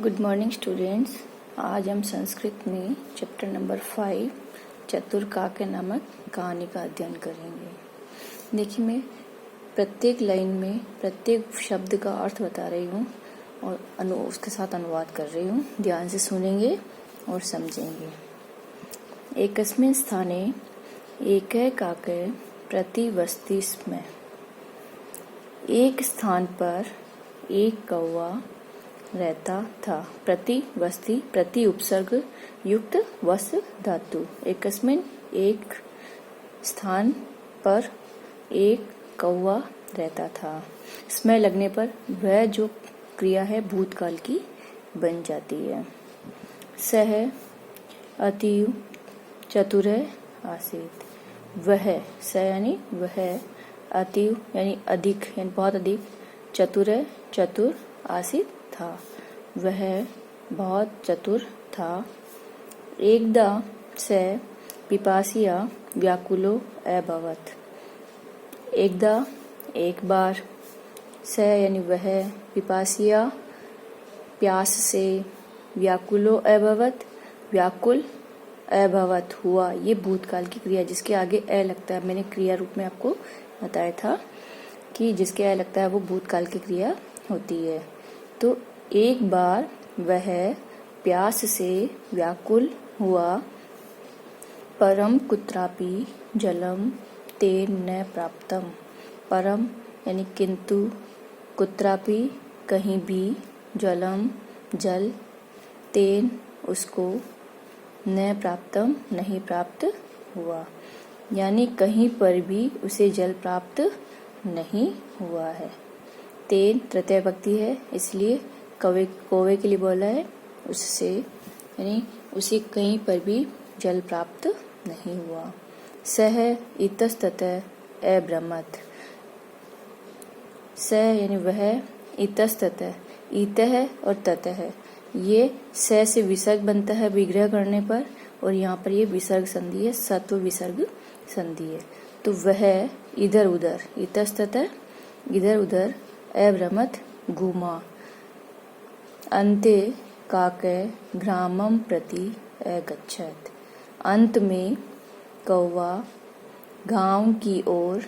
Good morning students. आज हम संस्कृत में चैप्टर नंबर 5 चतुर काके नामक कहानी का अध्ययन करेंगे। देखिए, मैं प्रत्येक लाइन में प्रत्येक शब्द का अर्थ बता रही हूँ और उसके साथ अनुवाद कर रही हूँ। ध्यान से सुनेंगे और समझेंगे। एकस्मिन् स्थाने एकै काके प्रतिवसति स्म। एक स्थान पर एक कौवा रहता था। प्रति वस्ती प्रति उपसर्ग युक्त वस धातु। एकस्मिन एक स्थान पर एक कौवा रहता था। स्मय लगने पर वह जो क्रिया है भूतकाल की बन जाती है। सह अतीव चतुर आसीत। वह स यानी वह, अतीव यानी अधिक यानी बहुत अधिक, चतुर आसीत था, वह बहुत चतुर था। एकदा स पिपासिया व्याकुलो अभवत्। एकदा एक बार, स यानी वह, पिपासिया प्यास से, व्याकुलो अभवत् व्याकुल अभवत् हुआ। ये भूतकाल की क्रिया जिसके आगे अ लगता है। मैंने क्रिया रूप में आपको बताया था कि जिसके अ लगता है वो भूतकाल की क्रिया होती है। तो एक बार वह प्यास से व्याकुल हुआ। परम कुत्रापि जलम तेन न प्राप्तम। परम यानी किंतु, कुत्रापि कहीं भी, जलम जल, तेन उसको, न प्राप्तम नहीं प्राप्त हुआ। यानी कहीं पर भी उसे जल प्राप्त नहीं हुआ है। तेन तृतीय विभक्ति है, इसलिए कौवे के लिए बोला है उससे, यानी उसे कहीं पर भी जल प्राप्त नहीं हुआ। सह इतस्ततः अभ्रमत्। स यानी वह, इतस्ततः, इतः और ततः, ये स से विसर्ग बनता है विग्रह करने पर, और यहाँ पर ये विसर्ग संधि है, सत्व विसर्ग संधि है। तो वह इधर उधर, इतस्ततः इधर उधर, अभ्रमत् घूमा। अन्ते काके ग्रामं प्रति अगच्छत्। अंत में कौवा गांव की ओर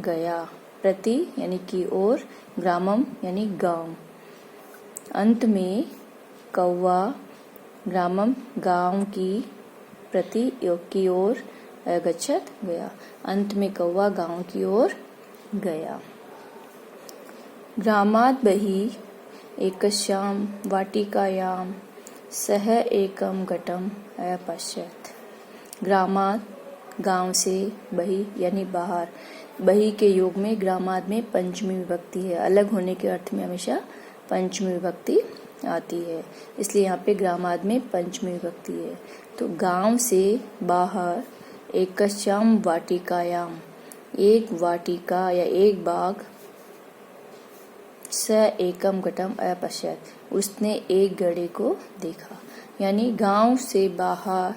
गया। प्रति यानी की ओर, ग्रामम यानी गांव। अंत में कौवा ग्रामम गांव की, प्रति की ओर, अगच्छत् गया। अंत में कौवा गांव की ओर गया। ग्रामात् बहिः एकस्यां वाटिकायां सः एकं घटं अपश्यत्। ग्रामात् गांव से, बहि यानी बाहर। बहि के योग में ग्रामाद में पंचमी विभक्ति है। अलग होने के अर्थ में हमेशा पंचमी विभक्ति आती है, इसलिए यहाँ पे ग्रामाद में पंचमी विभक्ति है। तो गांव से बाहर, एकस्यां वाटिकायां, एक वाटिका या एक बाग, स एकम घटम अपश्यत्, उसने एक घड़े को देखा। यानी गांव से बाहर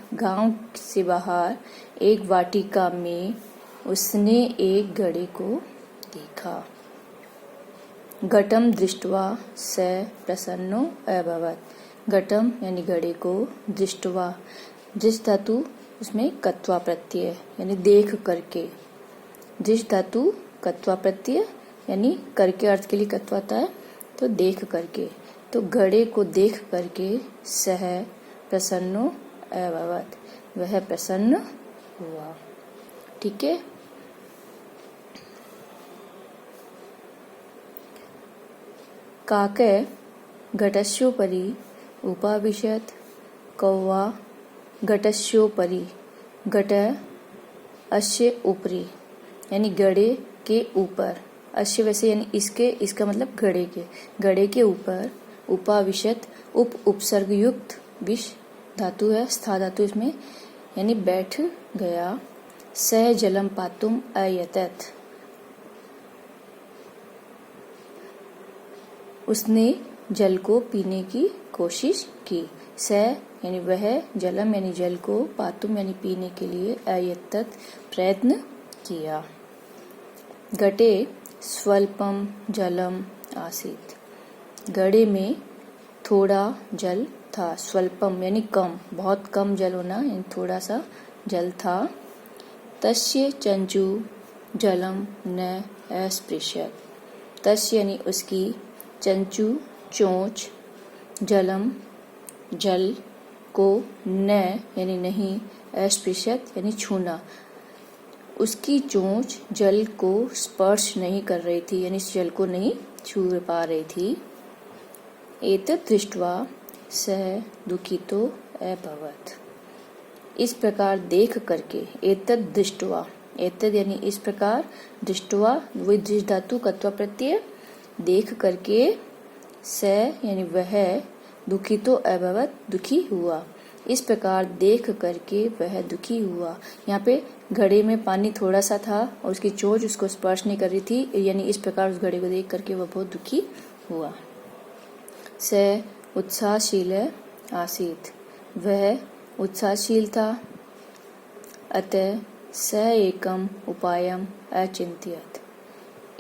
एक वाटिका में उसने एक घड़े को देखा। घटम दृष्ट्वा स प्रसन्नो अभवत्। घटम यानी घड़े को, दृष्ट्वा, दृष्ट धातु उसमें कत्वा प्रत्यय यानी देख करके। दृष्ट धातु कत्वा प्रत्यय यानी करके अर्थ के लिए कत्व आता है, तो देख करके। तो घड़े को देख करके सह प्रसन्नो अभवत्, वह प्रसन्न हुआ। ठीक है। काके घटस्योपरि उपाविशत्। कौवा घटस्योपरि, घट अस्य उपरि यानी घड़े के ऊपर, अश्य वैसे यानी इसके, इसका मतलब घड़े के ऊपर, उपाविशत उप उपसर्ग युक्त, विष धातु है, स्था धातु इसमें, यानी बैठ गया। सह जलम पातुम अयतत, उसने जल को पीने की कोशिश की। सह यानी वह, जलम यानी जल को, पातुम यानी पीने के लिए, अयतत प्रयत्न किया। घटे स्वल्पम जलम आसीत। घड़े में थोड़ा जल था। स्वल्पम यानी कम, बहुत कम जल होना, यानी थोड़ा सा जल था। तस्य चंचू जलम न अस्पृशत। तस्य यानी उसकी, चंचू चोंच, जलम जल को, न यानी नहीं, अस्पृशत यानी छूना, उसकी चोंच जल को स्पर्श नहीं कर रही थी, यानी जल को नहीं छू पा रही थी। एतत् दृष्ट्वा सः दुःखितो अभवत्। इस प्रकार देख करके, एतत् दृष्ट्वा, एतत् यानी इस प्रकार, दृष्ट्वा वही दृष्ट धातु कत्वा प्रत्यय, देख करके, स यानी वह, दुखितो अभवत् दुखी हुआ। इस प्रकार देख करके वह दुखी हुआ। यहाँ पे घड़े में पानी थोड़ा सा था और उसकी चोंच उसको स्पर्श नहीं कर रही थी, यानी इस प्रकार उस घड़े को देख करके वह बहुत दुखी हुआ। स उत्साहशील आसीत्। वह उत्साहशील था। अतः स एकम उपायम अचिंत्यत।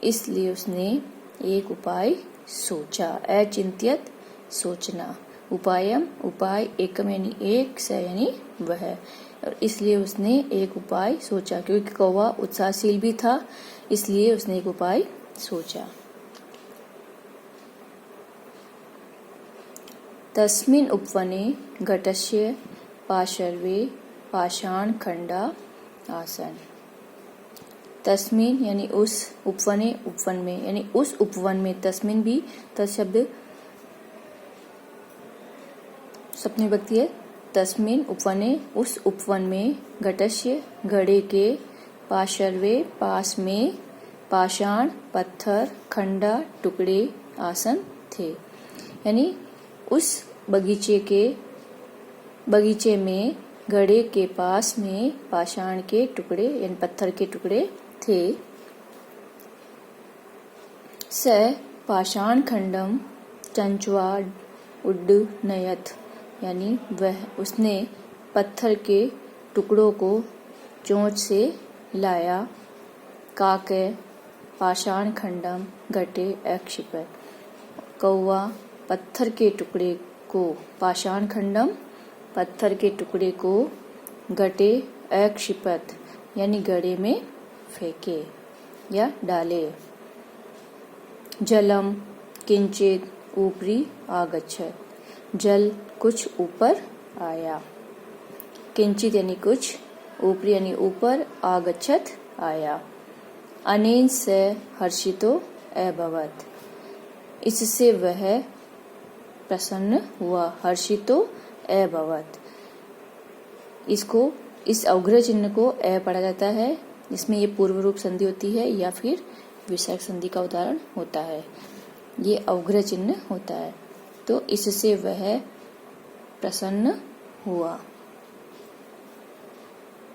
इसलिए उसने एक उपाय सोचा। अचिंत्यत सोचना, उपायम उपाय, एकम यानी एक, स यानी वह, और इसलिए उसने एक उपाय सोचा। क्योंकि कौवा उत्साहशील भी था, इसलिए उसने एक उपाय सोचा। तस्मिन् उपवने घटस्य पार्श्वे पाषाणखण्डा आसन। तस्मिन् यानी उस, उपवने उपवन में, यानी उस उपवन में, तस्मिन् भी तत्शब्द सप्तमी विभक्ति है। तस्मिन् उपवने उस उपवन में, घटस्य घड़े के, पार्श्वे पास में, पाषाण पत्थर, खंडा टुकड़े, आसन थे। यानी उस बगीचे में घड़े के पास में पाषाण के टुकड़े यानी पत्थर के टुकड़े थे। स पाषाण खंडम चंचवा उड्डयनयत। यानी वह, उसने पत्थर के टुकड़ों को चोंच से लाया। काके पाषाण खंडम घटे अक्षिपत। कौवा पत्थर के टुकड़े को, पाषाण खंडम पत्थर के टुकड़े को, घटे अक्षिपत यानी घड़े में फेंके या डाले। जलम किंचित ऊपरी आगच्छत। जल कुछ ऊपर आया। किंचित यानी कुछ, ऊपरी यानी ऊपर, आगच्छत आया। अनेन स हर्षितो अभवत्। इससे वह प्रसन्न हुआ। हर्षितो अभवत्, इसको, इस अवग्रह चिन्ह को अ पढ़ा जाता है। इसमें ये पूर्व रूप संधि होती है या फिर विसर्ग संधि का उदाहरण होता है। ये अवग्रह चिन्ह होता है। तो इससे वह प्रसन्न हुआ।